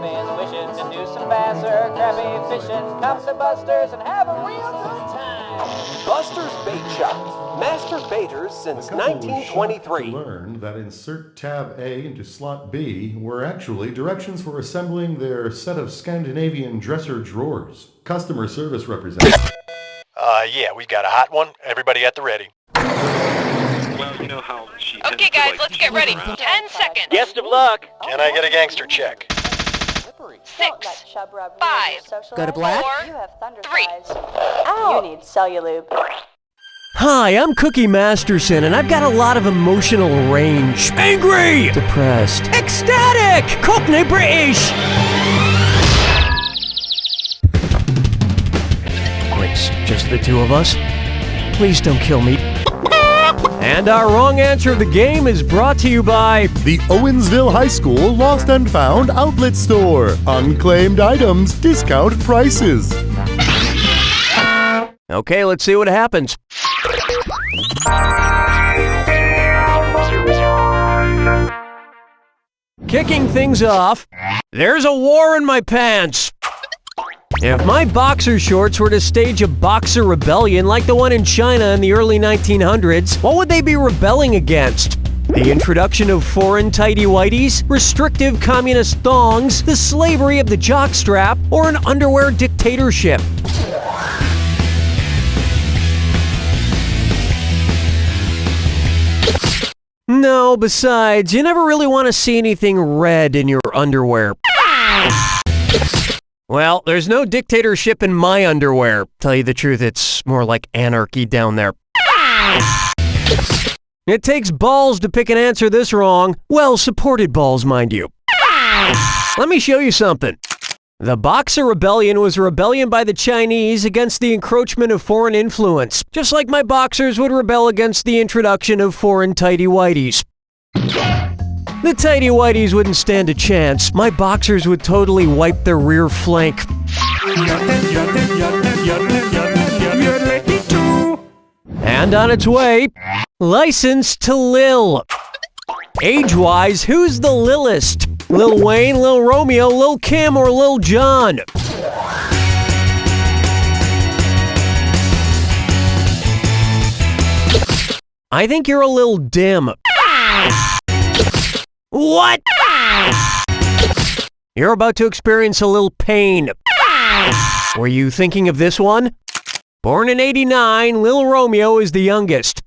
is wishing to do some bass or crappie fishing. Come to Buster's and have a real good time. Buster's Bait Shop. Master baiters since 1923. To learn that insert tab A into slot B were actually directions for assembling their set of Scandinavian dresser drawers. Customer service representative. Yeah, we got a hot one. Everybody at the ready. Well, you know how she Okay, guys, let's get ready. 10 seconds. Best of luck. Can I get a gangster check? 6, 5, Go to black. 4, 3. You need Cellulube. Hi, I'm Cookie Masterson, and I've got a lot of emotional range. Angry! Depressed. Ecstatic! Cockney British! It's just the two of us. Please don't kill me. And our wrong answer of the game is brought to you by The Owensville High School Lost and Found Outlet Store. Unclaimed items, discount prices. Okay, let's see what happens. Kicking things off, there's a war in my pants. If my boxer shorts were to stage a boxer rebellion like the one in China in the early 1900s, what would they be rebelling against? The introduction of foreign tighty-whities, restrictive communist thongs, the slavery of the jockstrap, or an underwear dictatorship? No, besides, you never really want to see anything red in your underwear. Well, there's no dictatorship in my underwear. Tell you the truth, it's more like anarchy down there. It takes balls to pick an answer this wrong. Well-supported balls, mind you. Let me show you something. The Boxer Rebellion was a rebellion by the Chinese against the encroachment of foreign influence, just like my boxers would rebel against the introduction of foreign tighty-whities. The tighty-whities wouldn't stand a chance. My boxers would totally wipe their rear flank. And on its way, License to Lil. Age-wise, who's the Lilist? Lil Wayne, Lil Romeo, Lil Kim, or Lil Jon? I think you're a little dim. What? You're about to experience a little pain. Were you thinking of this one? Born in '89, Lil Romeo is the youngest.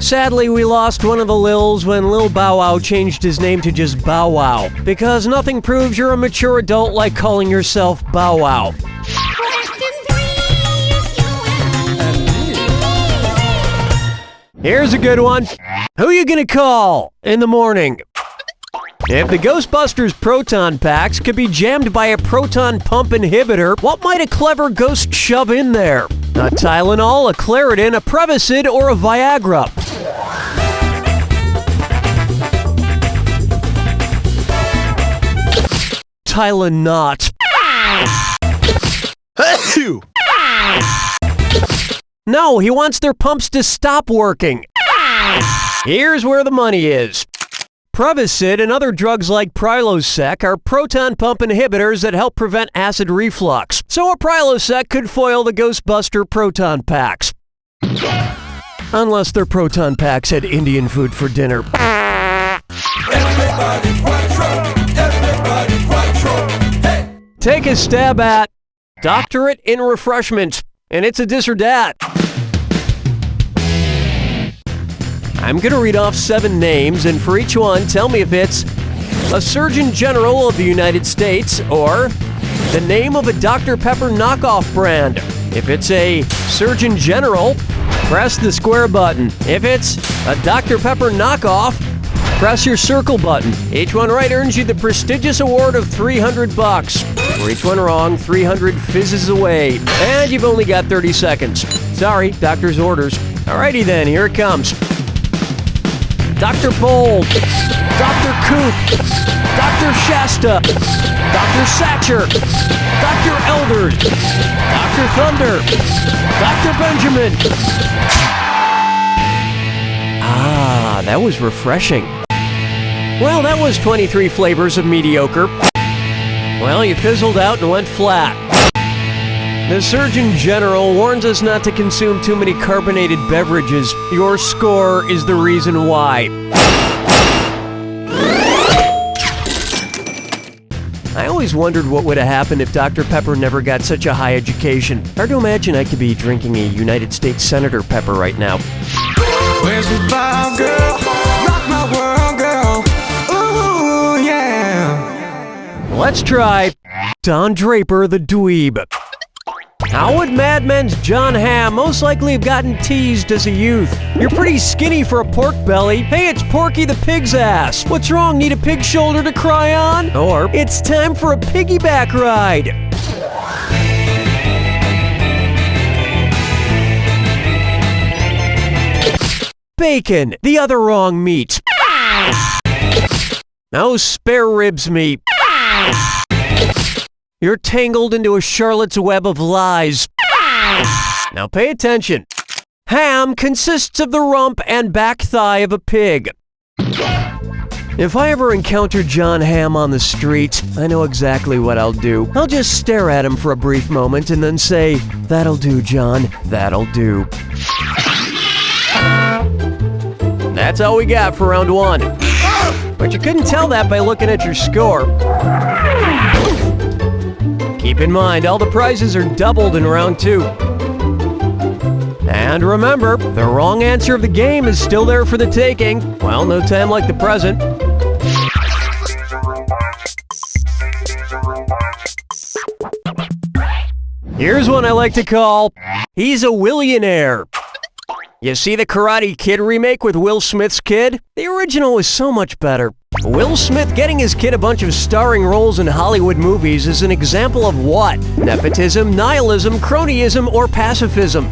Sadly, we lost one of the Lils when Lil Bow Wow changed his name to just Bow Wow, because nothing proves you're a mature adult like calling yourself Bow Wow. Here's a good one. Who you gonna call in the morning? If the Ghostbusters proton packs could be jammed by a proton pump inhibitor, what might a clever ghost shove in there? A Tylenol, a Claritin, a Prevacid, or a Viagra? Tylenol. No, he wants their pumps to stop working. Here's where the money is. Prevacid and other drugs like Prilosec are proton pump inhibitors that help prevent acid reflux. So a Prilosec could foil the Ghostbuster proton packs. Unless their proton packs had Indian food for dinner. Take a stab at Doctorate in Refreshment, and it's a dis or dat. I'm going to read off 7 names, and for each one, tell me if it's a Surgeon General of the United States or the name of a Dr. Pepper knockoff brand. If it's a Surgeon General, press the square button. If it's a Dr. Pepper knockoff, press your circle button. Each one right earns you the prestigious award of $300. For each one wrong, 300 fizzes away. And you've only got 30 seconds. Sorry, doctor's orders. Alrighty then, here it comes. Dr. Bold, Dr. Coop, Dr. Shasta, Dr. Satcher, Dr. Elders, Dr. Thunder, Dr. Benjamin. Ah, that was refreshing. Well, that was 23 flavors of mediocre. Well, you fizzled out and went flat. The Surgeon General warns us not to consume too many carbonated beverages. Your score is the reason why. I always wondered what would have happened if Dr. Pepper never got such a high education. Hard to imagine I could be drinking a United States Senator Pepper right now. Where's the vibe, girl? Rock my world, girl. Ooh, yeah. Let's try Don Draper the Dweeb. How would Mad Men's Jon Hamm most likely have gotten teased as a youth? You're pretty skinny for a pork belly. Hey, it's Porky the Pig's ass. What's wrong? Need a pig shoulder to cry on? Or it's time for a piggyback ride. Bacon, the other wrong meat. No spare ribs meat. You're tangled into a Charlotte's web of lies. Now pay attention. Ham consists of the rump and back thigh of a pig. If I ever encounter Jon Hamm on the street, I know exactly what I'll do. I'll just stare at him for a brief moment and then say, "That'll do, John, that'll do." That's all we got for round one. But you couldn't tell that by looking at your score. Keep in mind, all the prizes are doubled in round two. And remember, the wrong answer of the game is still there for the taking. Well, no time like the present. Here's one I like to call, he's a Willionaire. You see the Karate Kid remake with Will Smith's kid? The original was so much better. Will Smith getting his kid a bunch of starring roles in Hollywood movies is an example of what? Nepotism, nihilism, cronyism, or pacifism.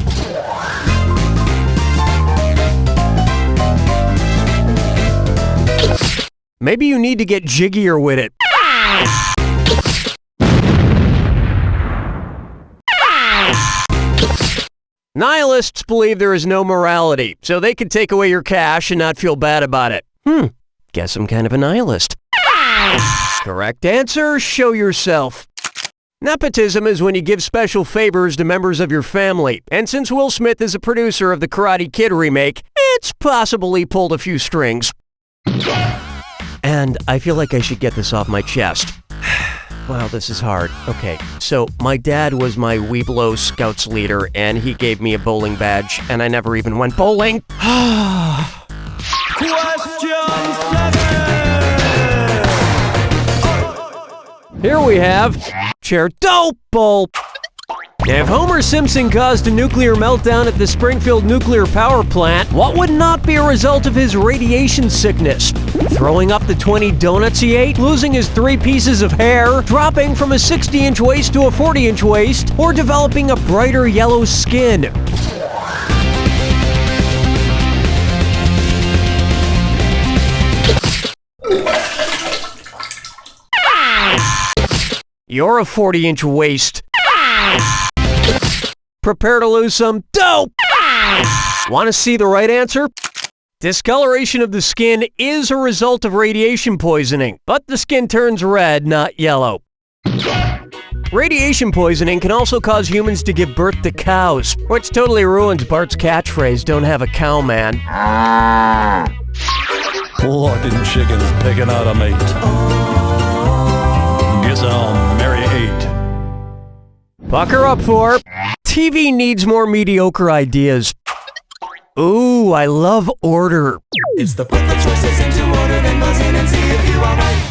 Maybe you need to get jiggier with it. Nihilists believe there is no morality, so they can take away your cash and not feel bad about it. Guess I'm kind of a nihilist. Correct answer, show yourself. Nepotism is when you give special favors to members of your family, and since Will Smith is a producer of the Karate Kid remake, it's possible he pulled a few strings. And I feel like I should get this off my chest. Wow, this is hard. Okay, so my dad was my Weeblo Scouts leader, and he gave me a bowling badge, and I never even went bowling. Here we have Chair Topolm. If Homer Simpson caused a nuclear meltdown at the Springfield nuclear power plant, what would not be a result of his radiation sickness? Throwing up the 20 donuts he ate, losing his 3 pieces of hair, dropping from a 60-inch waist to a 40-inch waist, or developing a brighter yellow skin? You're a 40-inch waist. Prepare to lose some dope! Want to see the right answer? Discoloration of the skin is a result of radiation poisoning, but the skin turns red, not yellow. Radiation poisoning can also cause humans to give birth to cows, which totally ruins Bart's catchphrase, "Don't have a cow, man." Plucking chickens, picking out a mate. Guess I'll marry 8. Pucker up for TV needs more mediocre ideas. Ooh, I love order. It's the put the choices into order, then buzz in and see if you are right.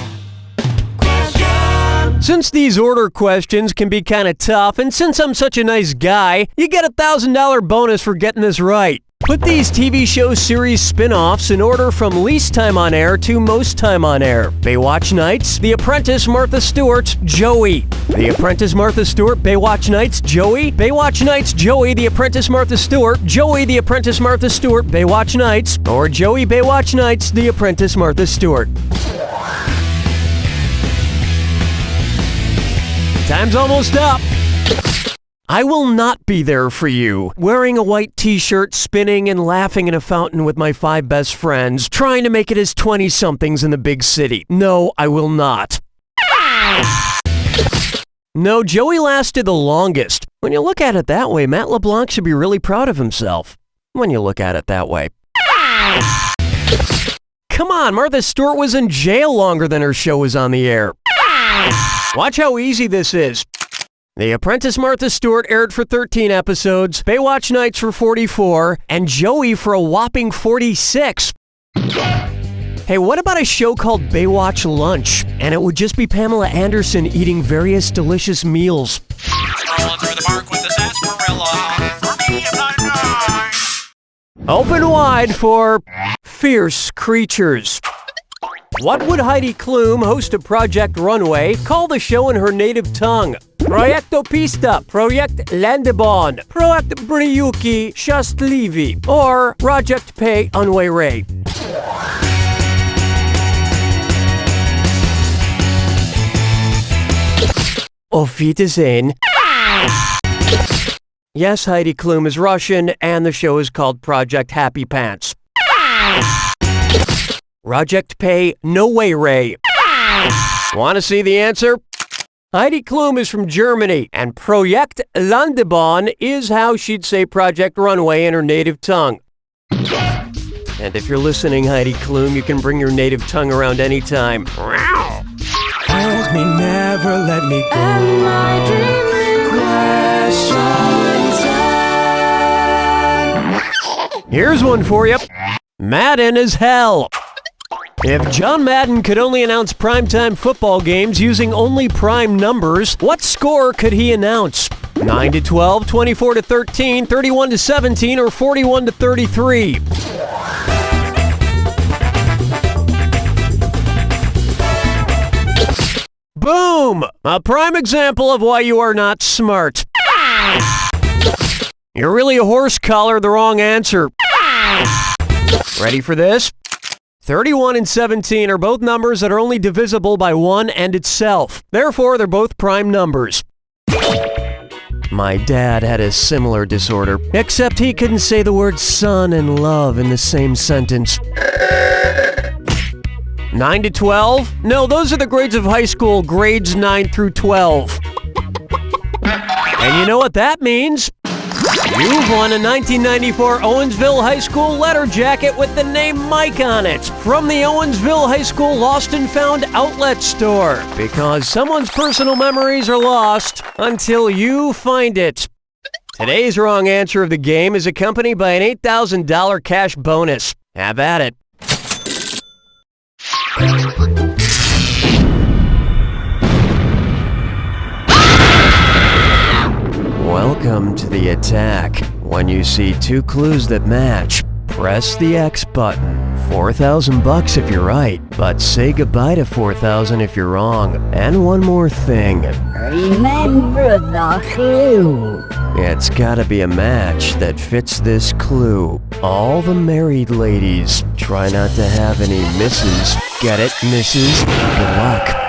Question. Since these order questions can be kind of tough, and since I'm such a nice guy, you get a $1,000 bonus for getting this right. Put these TV show series spin-offs in order from least time on air to most time on air. Baywatch Nights, The Apprentice, Martha Stewart, Joey. The Apprentice, Martha Stewart, Baywatch Nights, Joey. Baywatch Nights, Joey, The Apprentice, Martha Stewart, Joey, The Apprentice, Martha Stewart, Baywatch Nights, or Joey, Baywatch Nights, The Apprentice, Martha Stewart. Time's almost up. I will not be there for you, wearing a white t-shirt, spinning and laughing in a fountain with my 5 best friends, trying to make it as 20-somethings in the big city. No, I will not. No, Joey lasted the longest. When you look at it that way, Matt LeBlanc should be really proud of himself. When you look at it that way. Come on, Martha Stewart was in jail longer than her show was on the air. Watch how easy this is. The Apprentice Martha Stewart aired for 13 episodes, Baywatch Nights for 44, and Joey for a whopping 46. Hey, what about a show called Baywatch Lunch? And it would just be Pamela Anderson eating various delicious meals. Strolling through the park with the sarsaparilla. For me, I'm Open wide for Fierce Creatures. What would Heidi Klum, host of Project Runway, call the show in her native tongue? Proyecto Pista, Project Landebon, Project Briuki Shastlivi, or Project Pay Unway Ray. Auf Wiedersehen. Yes, Heidi Klum is Russian, and the show is called Project Happy Pants. Project Pay No Way Ray. Want to see the answer? Heidi Klum is from Germany, and Projekt Landebahn is how she'd say Project Runway in her native tongue. And if you're listening, Heidi Klum, you can bring your native tongue around anytime. Hold me, never let me go. Am I dreaming? Questions. Here's one for you. Madden is hell. If John Madden could only announce primetime football games using only prime numbers, what score could he announce? 9-12, 24-13, 31-17, or 41-33? Boom! A prime example of why you are not smart. You're really a horse collar, the wrong answer. Ready for this? 31 and 17 are both numbers that are only divisible by 1 and itself. Therefore, they're both prime numbers. My dad had a similar disorder, except he couldn't say the words son and love in the same sentence. 9-12? No, those are the grades of high school, grades 9 through 12. And you know what that means? You've won a 1994 Owensville High School letter jacket with the name Mike on it from the Owensville High School Lost and Found outlet store. Because someone's personal memories are lost until you find it. Today's wrong answer of the game is accompanied by an $8,000 cash bonus. Have at it. Welcome to the attack. When you see 2 clues that match, press the X button. $4,000 if you're right, but say goodbye to $4,000 if you're wrong. And one more thing. Remember the clue. It's gotta be a match that fits this clue. All the married ladies, try not to have any misses. Get it, misses? Good luck.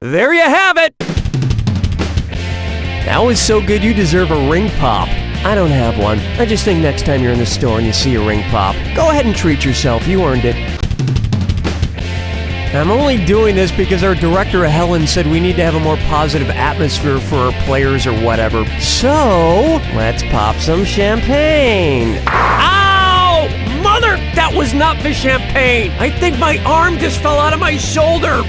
There you have it! That was so good you deserve a ring pop. I don't have one. I just think next time you're in the store and you see a ring pop, go ahead and treat yourself. You earned it. I'm only doing this because our director, Helen, said we need to have a more positive atmosphere for our players or whatever. So, let's pop some champagne. Ow! Mother! That was not the champagne! I think my arm just fell out of my shoulder!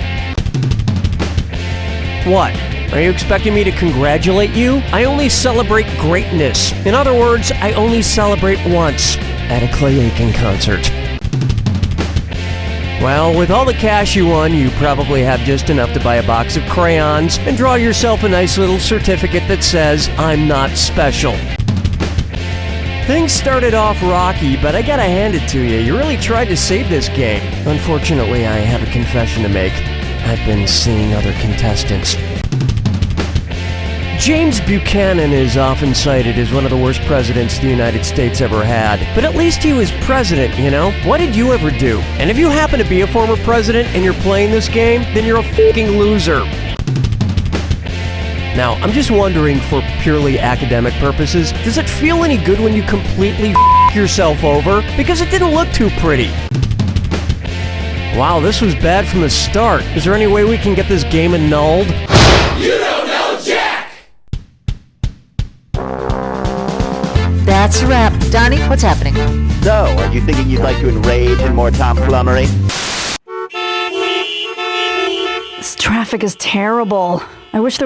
What? Are you expecting me to congratulate you? I only celebrate greatness. In other words, I only celebrate once at a Clay Aiken concert. Well, with all the cash you won, you probably have just enough to buy a box of crayons and draw yourself a nice little certificate that says, I'm not special. Things started off rocky, but I gotta hand it to you. You really tried to save this game. Unfortunately, I have a confession to make. I've been seeing other contestants. James Buchanan is often cited as one of the worst presidents the United States ever had. But at least he was president, you know? What did you ever do? And if you happen to be a former president and you're playing this game, then you're a fucking loser. Now, I'm just wondering, for purely academic purposes, does it feel any good when you completely yourself over? Because it didn't look too pretty. Wow, this was bad from the start. Is there any way we can get this game annulled? You don't know Jack! That's a wrap. Donnie, what's happening? So, are you thinking you'd like to enrage in more tomflummery? This traffic is terrible. I wish there